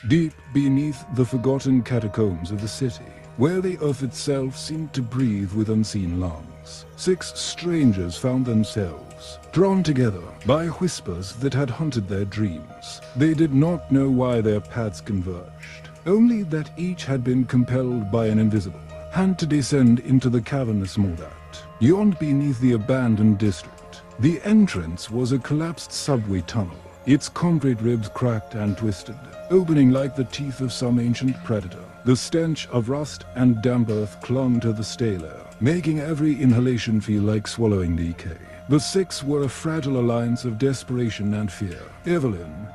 Deep beneath the forgotten catacombs of the city, where the earth itself seemed to breathe with unseen lungs, 6 strangers found themselves drawn together by whispers that had haunted their dreams. They did not know why their paths converged, only that each had been compelled by an invisible hand to descend into the cavernous moor that yawned beneath the abandoned district. The entrance was a collapsed subway tunnel, its concrete ribs cracked and twisted, opening like the teeth of some ancient predator. The stench of rust and damp earth clung to the stale air, making every inhalation feel like swallowing decay. The 6 were a fragile alliance of desperation and fear. Evelyn,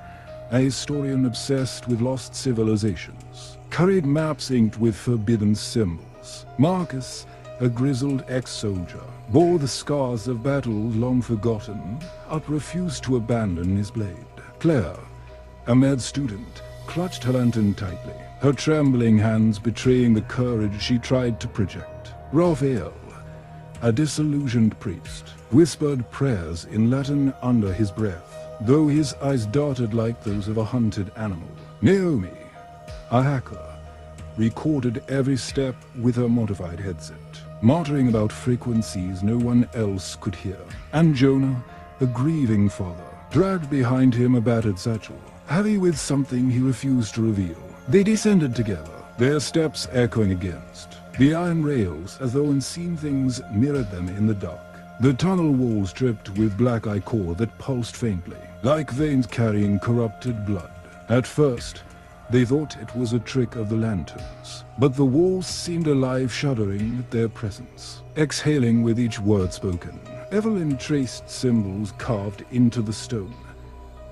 a historian obsessed with lost civilizations, carried maps inked with forbidden symbols. Marcus, a grizzled ex-soldier, bore the scars of battles long forgotten, but refused to abandon his blade. Claire, a med student, clutched her lantern tightly, her trembling hands betraying the courage she tried to project. Raphael, a disillusioned priest, whispered prayers in Latin under his breath, though his eyes darted like those of a hunted animal. Naomi, a hacker, recorded every step with her modified headset, muttering about frequencies no one else could hear. And Jonah, a grieving father, dragged behind him a battered satchel, heavy with something he refused to reveal. They descended together, their steps echoing against the iron rails as though unseen things mirrored them in the dark. The tunnel walls dripped with black ichor that pulsed faintly, like veins carrying corrupted blood. At first, they thought it was a trick of the lanterns, but the walls seemed alive, shuddering at their presence, exhaling with each word spoken. Evelyn traced symbols carved into the stone,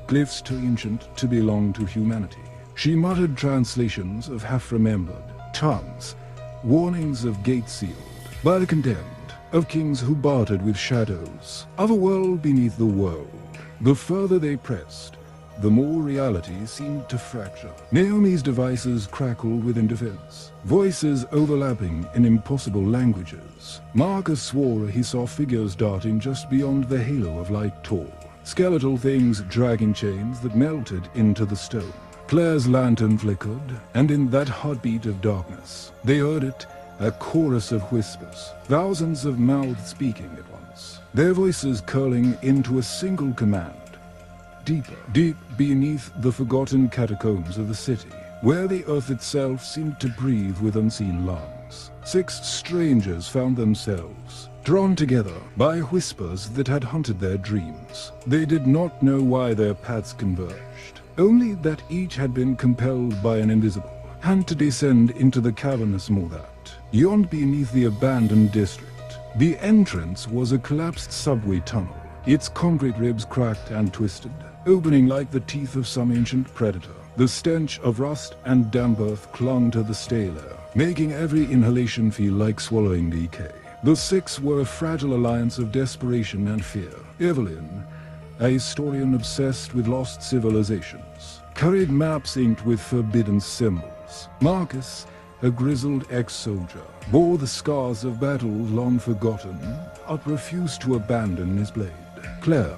glyphs too ancient to belong to humanity. She muttered translations of half-remembered tongues, warnings of gates sealed by the condemned, of kings who bartered with shadows, of a world beneath the world. The further they pressed, the more reality seemed to fracture. Naomi's devices crackled with indifference, voices overlapping in impossible languages. Marcus swore he saw figures darting just beyond the halo of light tall, skeletal things dragging chains that melted into the stone. Claire's lantern flickered, and in that heartbeat of darkness, they heard it, a chorus of whispers, thousands of mouths speaking at once, their voices curling into a single command. Deeper, deep beneath the forgotten catacombs of the city, where the earth itself seemed to breathe with unseen lungs, 6 strangers found themselves drawn together by whispers that had haunted their dreams. They did not know why their paths converged, only that each had been compelled by an invisible hand to descend into the cavernous moor that yawned beneath the abandoned district. The entrance was a collapsed subway tunnel, its concrete ribs cracked and twisted, opening like the teeth of some ancient predator. The stench of rust and damp earth clung to the stale air, making every inhalation feel like swallowing decay. The 6 were a fragile alliance of desperation and fear. Evelyn, a historian obsessed with lost civilizations, carried maps inked with forbidden symbols. Marcus, a grizzled ex-soldier, bore the scars of battles long forgotten, but refused to abandon his blade. Claire,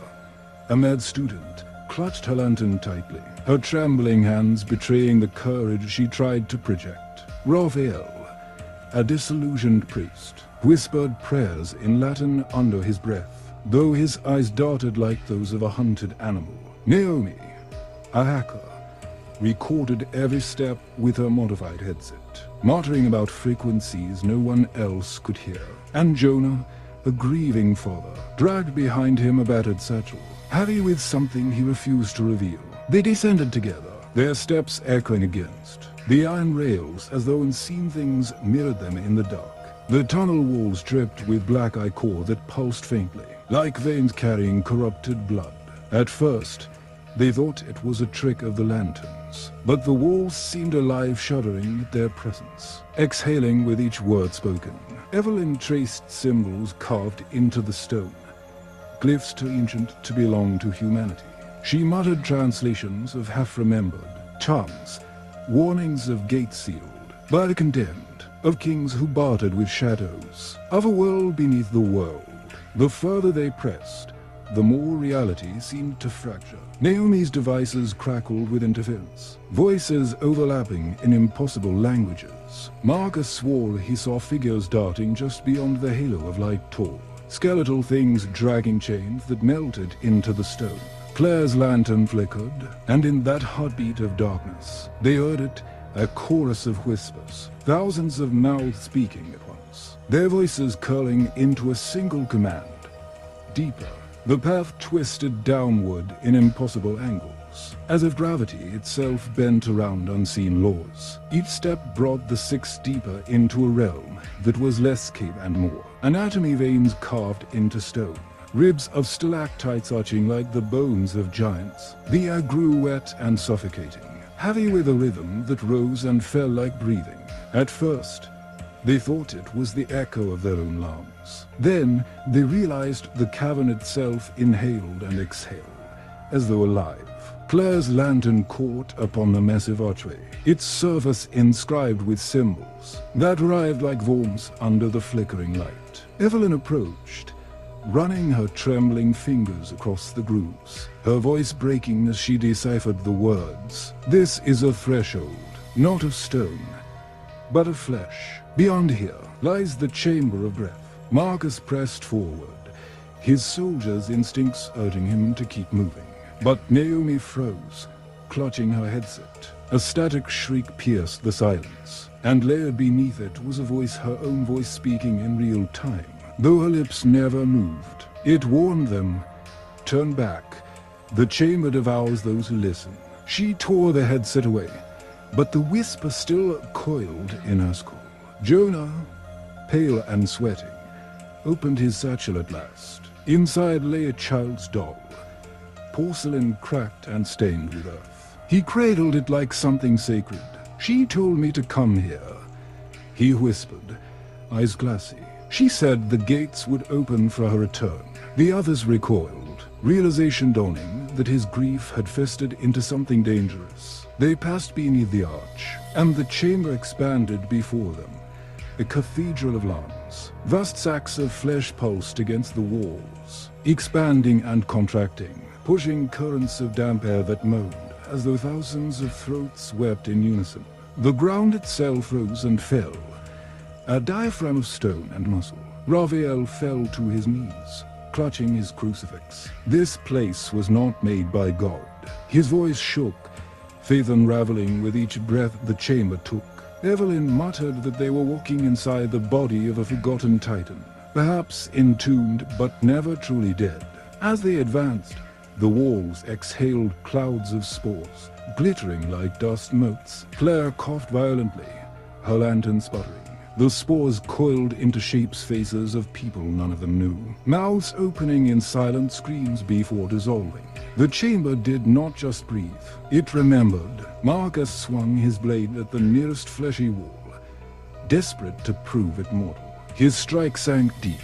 a med student, clutched her lantern tightly, her trembling hands betraying the courage she tried to project. Raphael, a disillusioned priest, whispered prayers in Latin under his breath, though his eyes darted like those of a hunted animal. Naomi, a hacker, recorded every step with her modified headset, muttering about frequencies no one else could hear. And Jonah, a grieving father, dragged behind him a battered satchel, heavy with something he refused to reveal. They descended together, their steps echoing against the iron rails as though unseen things mirrored them in the dark. The tunnel walls dripped with black ichor that pulsed faintly, like veins carrying corrupted blood. At first, they thought it was a trick of the lanterns, but the walls seemed alive, shuddering at their presence, exhaling with each word spoken. Evelyn traced symbols carved into the stone, glyphs too ancient to belong to humanity. She muttered translations of half-remembered tongues, warnings of gates sealed by the condemned, of kings who bartered with shadows, of a world beneath the world. The further they pressed, the more reality seemed to fracture. Naomi's devices crackled with interference, voices overlapping in impossible languages. Marcus swore he saw figures darting just beyond the halo of light tall, skeletal things dragging chains that melted into the stone. Claire's lantern flickered, and in that heartbeat of darkness, they heard it, a chorus of whispers, thousands of mouths speaking at once, their voices curling into a single command. Deeper. The path twisted downward in impossible angles, as if gravity itself bent around unseen laws. Each step brought the six deeper into a realm that was less cave and more. Anatomy veins carved into stone, ribs of stalactites arching like the bones of giants. The air grew wet and suffocating, heavy with a rhythm that rose and fell like breathing. At first, they thought it was the echo of their own lungs. Then, they realized the cavern itself inhaled and exhaled, as though alive. Claire's lantern caught upon the massive archway, its surface inscribed with symbols that writhed like worms under the flickering light. Evelyn approached, running her trembling fingers across the grooves, her voice breaking as she deciphered the words. "This is a threshold, not of stone, but of flesh. Beyond here lies the chamber of breath." Marcus pressed forward, his soldier's instincts urging him to keep moving. But Naomi froze, clutching her headset. A static shriek pierced the silence, and layered beneath it was a voice, her own voice speaking in real time. Though her lips never moved, it warned them, "Turn back. The chamber devours those who listen." She tore the headset away, but the whisper still coiled in her skull. Jonah, pale and sweating, opened his satchel at last. Inside lay a child's doll, porcelain cracked and stained with earth. He cradled it like something sacred. "She told me to come here," he whispered, eyes glassy. She said the gates would open for her return. The others recoiled, realization dawning that his grief had festered into something dangerous. They passed beneath the arch, and the chamber expanded before them, a cathedral of lungs. Vast sacks of flesh pulsed against the walls, expanding and contracting, pushing currents of damp air that moaned, as though thousands of throats wept in unison. The ground itself rose and fell, a diaphragm of stone and muscle. Raphael fell to his knees, clutching his crucifix. This place was not made by God. His voice shook, faith unraveling with each breath the chamber took. Evelyn muttered that they were walking inside the body of a forgotten titan, perhaps entombed but never truly dead. As they advanced, the walls exhaled clouds of spores, glittering like dust motes. Claire coughed violently, her lantern sputtering. The spores coiled into shapes, faces of people none of them knew, mouths opening in silent screams before dissolving. The chamber did not just breathe, it remembered. Marcus swung his blade at the nearest fleshy wall, desperate to prove it mortal. His strike sank deep,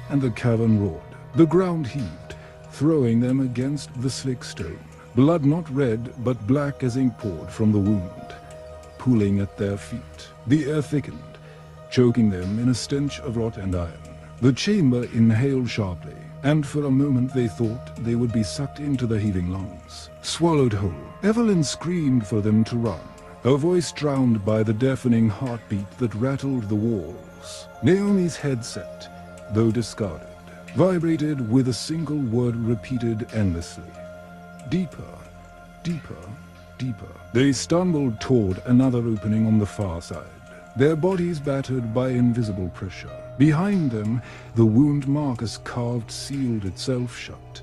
and the cavern roared. The ground heaved, throwing them against the slick stone. Blood not red, but black as ink poured from the wound, pooling at their feet. The air thickened, choking them in a stench of rot and iron. The chamber inhaled sharply, and for a moment they thought they would be sucked into the heaving lungs, swallowed whole. Evelyn screamed for them to run, her voice drowned by the deafening heartbeat that rattled the walls. Naomi's headset, though discarded, vibrated with a single word repeated endlessly. Deeper, deeper, deeper. They stumbled toward another opening on the far side, their bodies battered by invisible pressure. Behind them, the wound Marcus carved sealed itself shut,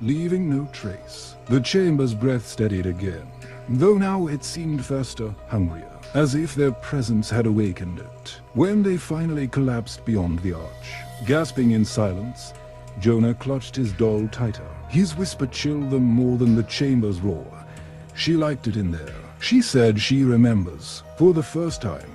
leaving no trace. The chamber's breath steadied again, though now it seemed faster, hungrier, as if their presence had awakened it. When they finally collapsed beyond the arch, gasping in silence, Jonah clutched his doll tighter. His whisper chilled them more than the chamber's roar. She liked it in there. She said she remembers. For the first time,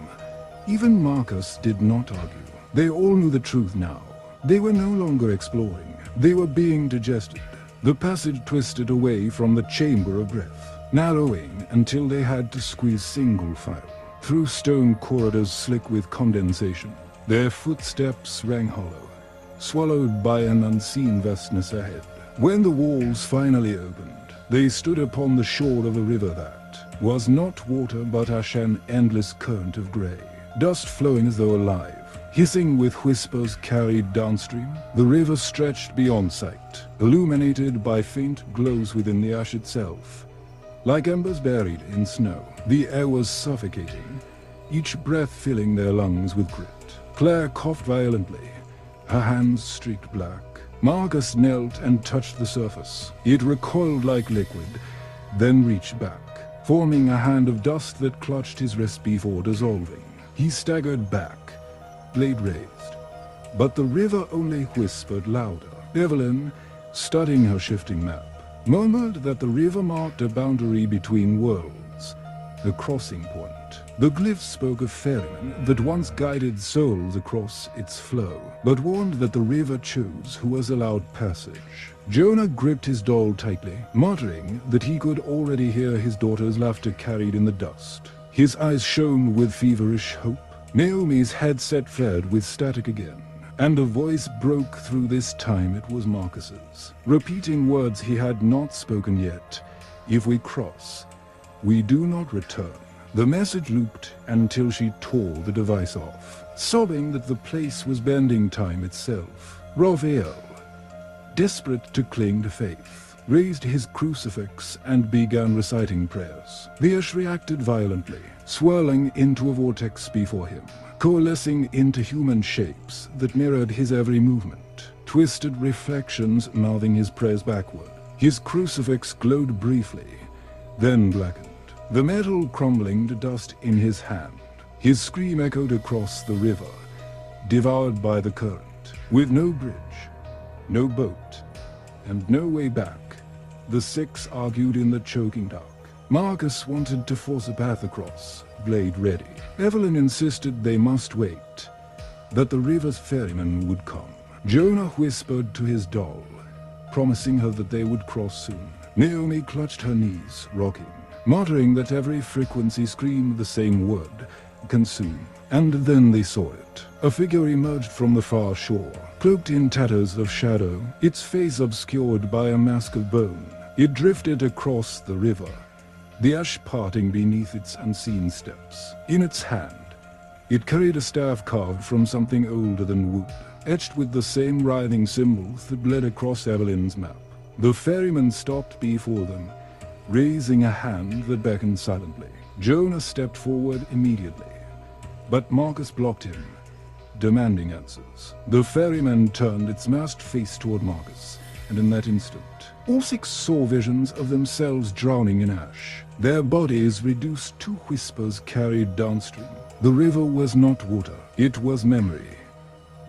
even Marcus did not argue. They all knew the truth now. They were no longer exploring. They were being digested. The passage twisted away from the chamber of breath, narrowing until they had to squeeze single file through stone corridors slick with condensation. Their footsteps rang hollow, swallowed by an unseen vastness ahead. When the walls finally opened, they stood upon the shore of a river that was not water but an endless current of grey, dust flowing as though alive. Hissing with whispers carried downstream, the river stretched beyond sight, illuminated by faint glows within the ash itself. Like embers buried in snow, the air was suffocating, each breath filling their lungs with grit. Claire coughed violently, her hands streaked black. Marcus knelt and touched the surface. It recoiled like liquid, then reached back, forming a hand of dust that clutched his wrist before dissolving. He staggered back, blade raised. But the river only whispered louder. Evelyn, studying her shifting map, murmured that the river marked a boundary between worlds, a crossing point. The glyphs spoke of ferrymen that once guided souls across its flow, but warned that the river chose who was allowed passage. Jonah gripped his doll tightly, muttering that he could already hear his daughter's laughter carried in the dust. His eyes shone with feverish hope. Naomi's headset flared with static again, and a voice broke through. This time it was Marcus's, repeating words he had not spoken yet. "If we cross, we do not return." The message looped until she tore the device off, sobbing that the place was bending time itself. Raphael, desperate to cling to faith, raised his crucifix and began reciting prayers. The ash reacted violently, swirling into a vortex before him, coalescing into human shapes that mirrored his every movement, twisted reflections mouthing his prayers backward. His crucifix glowed briefly, then blackened, the metal crumbling to dust in his hand. His scream echoed across the river, devoured by the current. With no bridge, no boat, and no way back, the six argued in the choking dark. Marcus wanted to force a path across, blade ready. Evelyn insisted they must wait, that the river's ferryman would come. Jonah whispered to his doll, promising her that they would cross soon. Naomi clutched her knees, rocking, muttering that every frequency screamed the same word, consume. And then they saw it. A figure emerged from the far shore, cloaked in tatters of shadow, its face obscured by a mask of bone. It drifted across the river, the ash parting beneath its unseen steps. In its hand, it carried a staff carved from something older than wood, etched with the same writhing symbols that bled across Evelyn's map. The ferryman stopped before them, raising a hand that beckoned silently. Jonah stepped forward immediately, but Marcus blocked him, demanding answers. The ferryman turned its masked face toward Marcus, and in that instant, all six saw visions of themselves drowning in ash, their bodies reduced to whispers carried downstream. The river was not water, it was memory,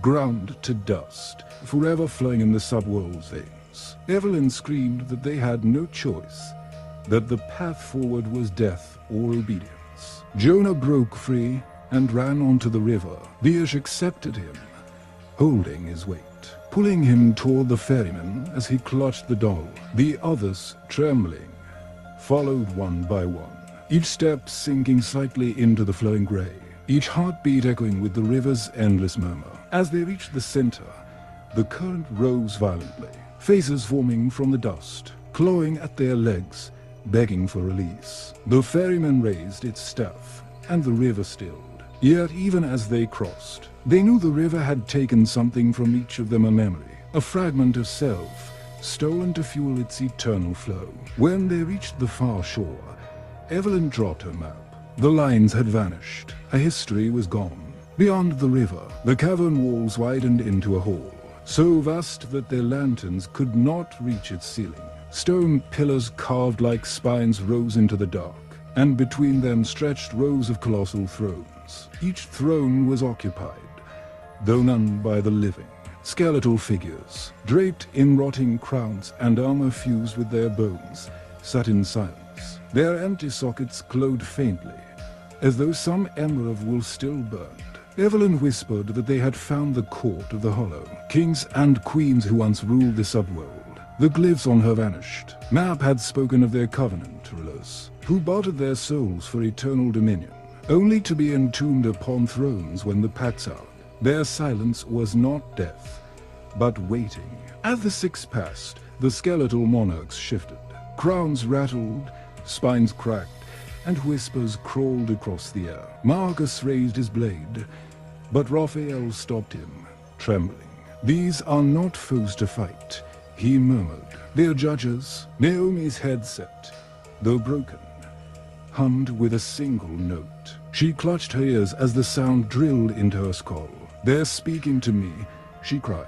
ground to dust, forever flowing in the subworld's veins. Evelyn screamed that they had no choice, that the path forward was death or obedience. Jonah broke free and ran onto the river. The ash accepted him, holding his weight, pulling him toward the ferryman as he clutched the doll. The others, trembling, followed one by one, each step sinking slightly into the flowing grey, each heartbeat echoing with the river's endless murmur. As they reached the center, the current rose violently, faces forming from the dust, clawing at their legs, begging for release. The ferryman raised its staff, and the river stilled. Yet even as they crossed, they knew the river had taken something from each of them, a memory, a fragment of self, stolen to fuel its eternal flow. When they reached the far shore, Evelyn dropped her map. The lines had vanished. A history was gone. Beyond the river, the cavern walls widened into a hall, so vast that their lanterns could not reach its ceiling. Stone pillars carved like spines rose into the dark, and between them stretched rows of colossal thrones. Each throne was occupied, though none by the living. Skeletal figures, draped in rotting crowns and armor fused with their bones, sat in silence. Their empty sockets glowed faintly, as though some ember of wool still burned. Evelyn whispered that they had found the court of the Hollow, kings and queens who once ruled the subworld. The glyphs on her vanished. Map had spoken of their covenant rulers, who bartered their souls for eternal dominion, only to be entombed upon thrones when the pact's out. Their silence was not death. but waiting. As the six passed, the skeletal monarchs shifted. Crowns rattled, spines cracked, and whispers crawled across the air. Marcus raised his blade, but Raphael stopped him, trembling. "These are not foes to fight," he murmured. "They're judges." Naomi's head set, though broken, hummed with a single note. She clutched her ears as the sound drilled into her skull. "They're speaking to me," she cried.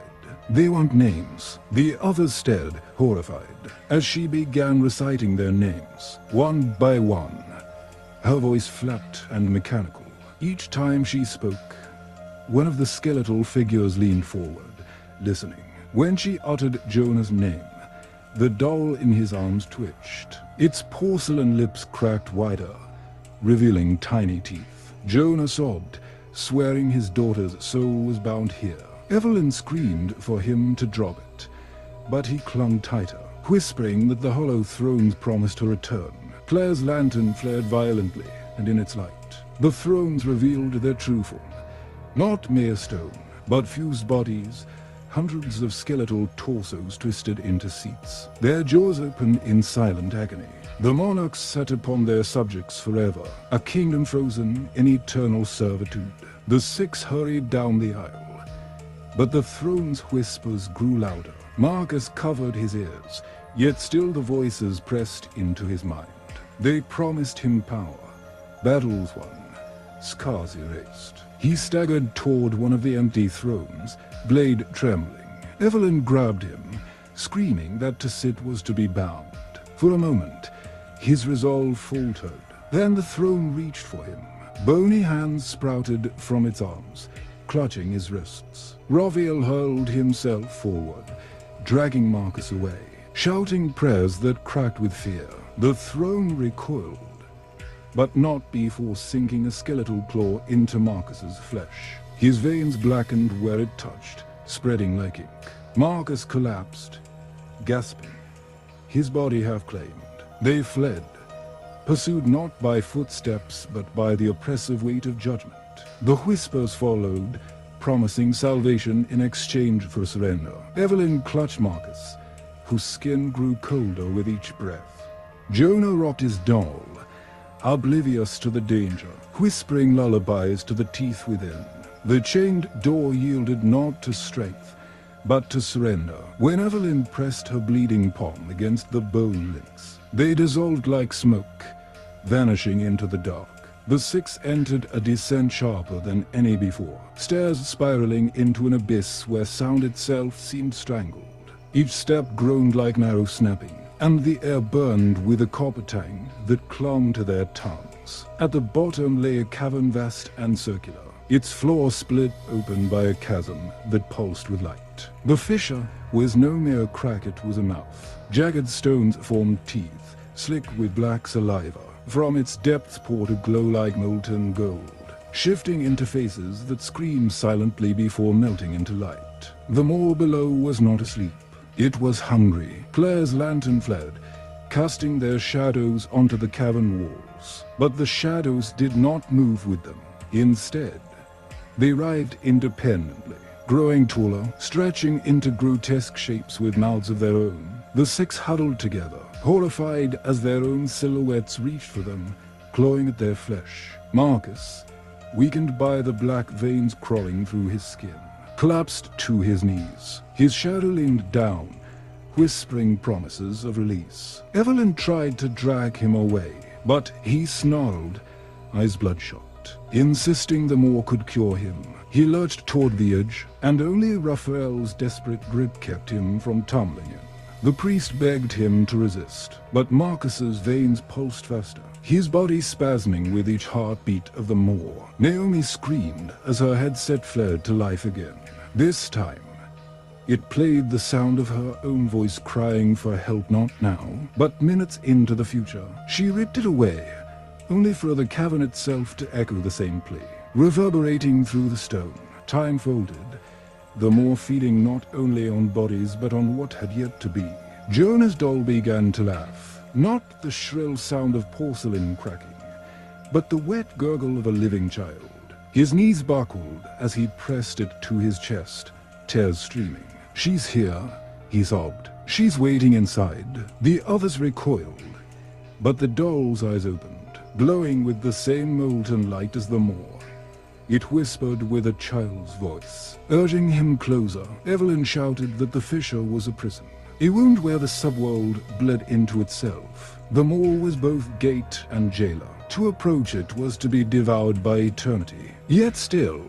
"They want names." The others stared, horrified, as she began reciting their names, one by one. Her voice flat and mechanical. Each time she spoke, one of the skeletal figures leaned forward, listening. When she uttered Jonah's name, the doll in his arms twitched. Its porcelain lips cracked wider, revealing tiny teeth. Jonah sobbed, swearing his daughter's soul was bound here. Evelyn screamed for him to drop it, but he clung tighter, whispering that the hollow thrones promised a return. Claire's lantern flared violently, and in its light, the thrones revealed their true form. Not mere stone, but fused bodies, hundreds of skeletal torsos twisted into seats, their jaws open in silent agony. The monarchs sat upon their subjects forever, a kingdom frozen in eternal servitude. The six hurried down the aisle, but the throne's whispers grew louder. Marcus covered his ears, yet still the voices pressed into his mind. They promised him power, battles won, scars erased. He staggered toward one of the empty thrones, blade trembling. Evelyn grabbed him, screaming that to sit was to be bound. For a moment, his resolve faltered. Then the throne reached for him. Bony hands sprouted from its arms, clutching his wrists. Raphael hurled himself forward, dragging Marcus away, shouting prayers that cracked with fear. The throne recoiled, but not before sinking a skeletal claw into Marcus's flesh. His veins blackened where it touched, spreading like ink. Marcus collapsed, gasping, his body half-claimed. They fled, pursued not by footsteps but by the oppressive weight of judgment. The whispers followed, promising salvation in exchange for surrender. Evelyn clutched Marcus, whose skin grew colder with each breath. Jonah rocked his doll, oblivious to the danger, whispering lullabies to the teeth within. The chained door yielded not to strength, but to surrender. When Evelyn pressed her bleeding palm against the bone links, they dissolved like smoke, vanishing into the dark. The six entered a descent sharper than any before, stairs spiraling into an abyss where sound itself seemed strangled. Each step groaned like narrow snapping, and the air burned with a copper tang that clung to their tongues. At the bottom lay a cavern vast and circular, its floor split open by a chasm that pulsed with light. The fissure was no mere crack, it was a mouth. Jagged stones formed teeth, slick with black saliva. From its depths poured a glow like molten gold, shifting into faces that screamed silently before melting into light. The moor below was not asleep. It was hungry. Claire's lantern fled, casting their shadows onto the cavern walls. But the shadows did not move with them. Instead, they writhed independently, growing taller, stretching into grotesque shapes with mouths of their own. The six huddled together, horrified as their own silhouettes reached for them, clawing at their flesh. Marcus, weakened by the black veins crawling through his skin, collapsed to his knees. His shadow leaned down, whispering promises of release. Evelyn tried to drag him away, but he snarled, eyes bloodshot, insisting the moor could cure him. He lurched toward the edge, and only Raphael's desperate grip kept him from tumbling in. The priest begged him to resist, but Marcus's veins pulsed faster, his body spasming with each heartbeat of the moor. Naomi screamed as her headset flared to life again. This time, it played the sound of her own voice crying for help, not now, but minutes into the future. She ripped it away, only for the cavern itself to echo the same plea, reverberating through the stone. Time folded, the moor feeding not only on bodies but on what had yet to be. Jonah's doll began to laugh, not the shrill sound of porcelain cracking, but the wet gurgle of a living child. His knees buckled as he pressed it to his chest, tears streaming. "She's here," he sobbed. "She's waiting inside." The others recoiled, but the doll's eyes opened, glowing with the same molten light as the Moor. It whispered with a child's voice, urging him closer. Evelyn shouted that the fissure was a prison, a wound where the subworld bled into itself. The Moor was both gate and jailer. To approach it was to be devoured by eternity. Yet still,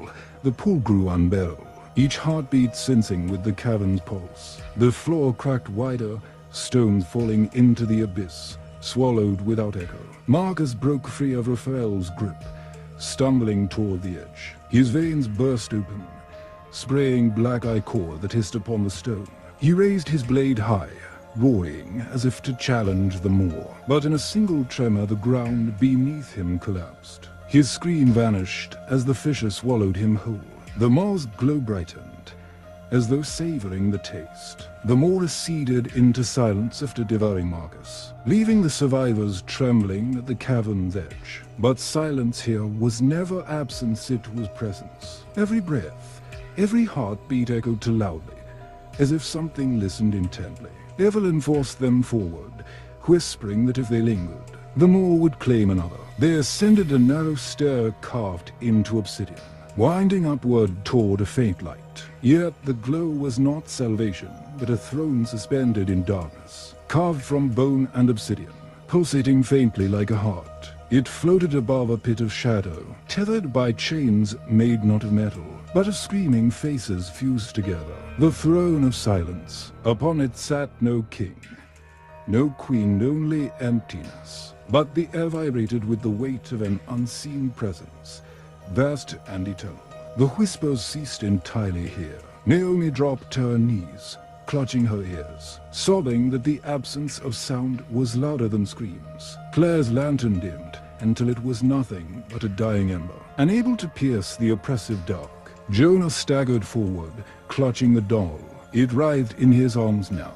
the pull grew unbearable, each heartbeat sensing with the cavern's pulse. The floor cracked wider, stones falling into the abyss, swallowed without echo. Marcus broke free of Raphael's grip, stumbling toward the edge. His veins burst open, spraying black ichor that hissed upon the stone. He raised his blade high, roaring as if to challenge the Moor. But in a single tremor the ground beneath him collapsed. His scream vanished as the fissure swallowed him whole. The Moor's glow brightened, as though savoring the taste. The Moor receded into silence after devouring Marcus, leaving the survivors trembling at the cavern's edge. But silence here was never absence, it was presence. Every breath, every heartbeat echoed too loudly, as if something listened intently. Evelyn forced them forward, whispering that if they lingered, the Moor would claim another. They ascended a narrow stair carved into obsidian, winding upward toward a faint light. Yet the glow was not salvation, but a throne suspended in darkness, carved from bone and obsidian, pulsating faintly like a heart. It floated above a pit of shadow, tethered by chains made not of metal, but of screaming faces fused together. The throne of silence. Upon it sat no king, no queen, only emptiness. But the air vibrated with the weight of an unseen presence, vast and eternal. The whispers ceased entirely here. Naomi dropped to her knees, clutching her ears, sobbing that the absence of sound was louder than screams. Claire's lantern dimmed until it was nothing but a dying ember, unable to pierce the oppressive dark. Jonah staggered forward, clutching the doll. It writhed in his arms now,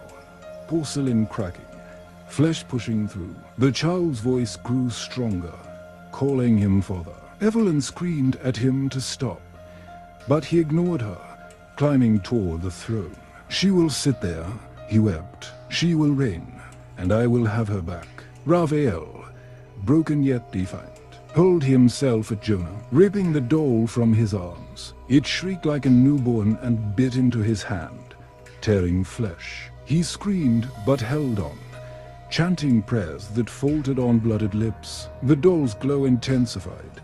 porcelain cracking, flesh pushing through. The child's voice grew stronger, calling him father. Evelyn screamed at him to stop, but he ignored her, climbing toward the throne. "She will sit there," he wept. "She will reign, and I will have her back." Raphael, broken yet defiant, hurled himself at Jonah, ripping the doll from his arms. It shrieked like a newborn and bit into his hand, tearing flesh. He screamed but held on, chanting prayers that faltered on blooded lips. The doll's glow intensified,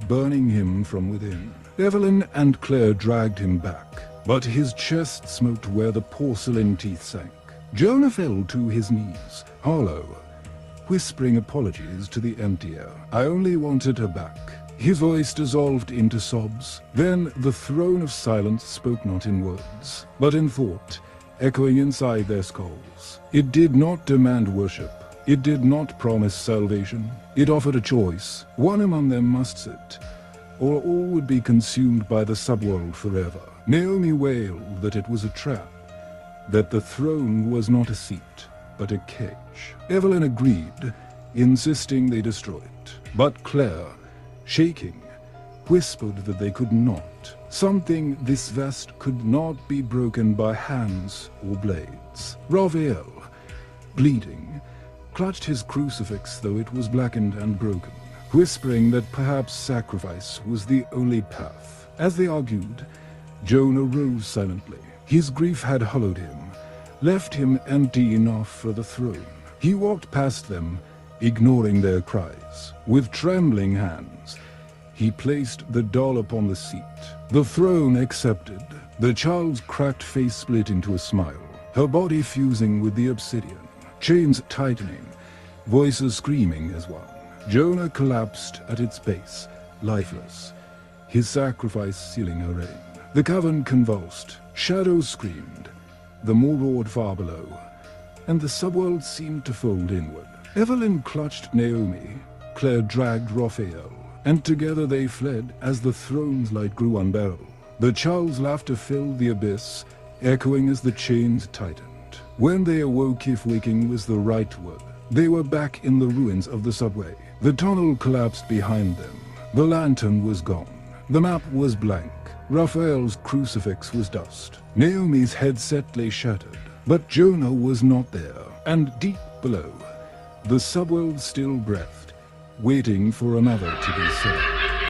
burning him from within. Evelyn and Claire dragged him back, but his chest smoked where the porcelain teeth sank. Jonah fell to his knees, hollow, whispering apologies to the empty air. "I only wanted her back." His voice dissolved into sobs. Then the throne of silence spoke not in words, but in thought, echoing inside their skulls. It did not demand worship. It did not promise salvation. It offered a choice. One among them must sit, or all would be consumed by the subworld forever. Naomi wailed that it was a trap, that the throne was not a seat, but a cage. Evelyn agreed, insisting they destroy it. But Claire, shaking, whispered that they could not. Something this vast could not be broken by hands or blades. Raphael, bleeding, clutched his crucifix though it was blackened and broken, whispering that perhaps sacrifice was the only path. As they argued, Jonah rose silently. His grief had hollowed him, left him empty enough for the throne. He walked past them, ignoring their cries. With trembling hands, he placed the doll upon the seat. The throne accepted. The child's cracked face split into a smile, her body fusing with the obsidian, chains tightening, voices screaming as one. Jonah collapsed at its base, lifeless, his sacrifice sealing her reign. The cavern convulsed, shadows screamed, the Moor roared far below, and the subworld seemed to fold inward. Evelyn clutched Naomi, Claire dragged Raphael, and together they fled as the throne's light grew unbearable. The child's laughter filled the abyss, echoing as the chains tightened. When they awoke, if waking was the right word, they were back in the ruins of the subway. The tunnel collapsed behind them. The lantern was gone. The map was blank. Raphael's crucifix was dust. Naomi's headset lay shattered. But Jonah was not there, and deep below, the subworld still breathed, waiting for another to be saved.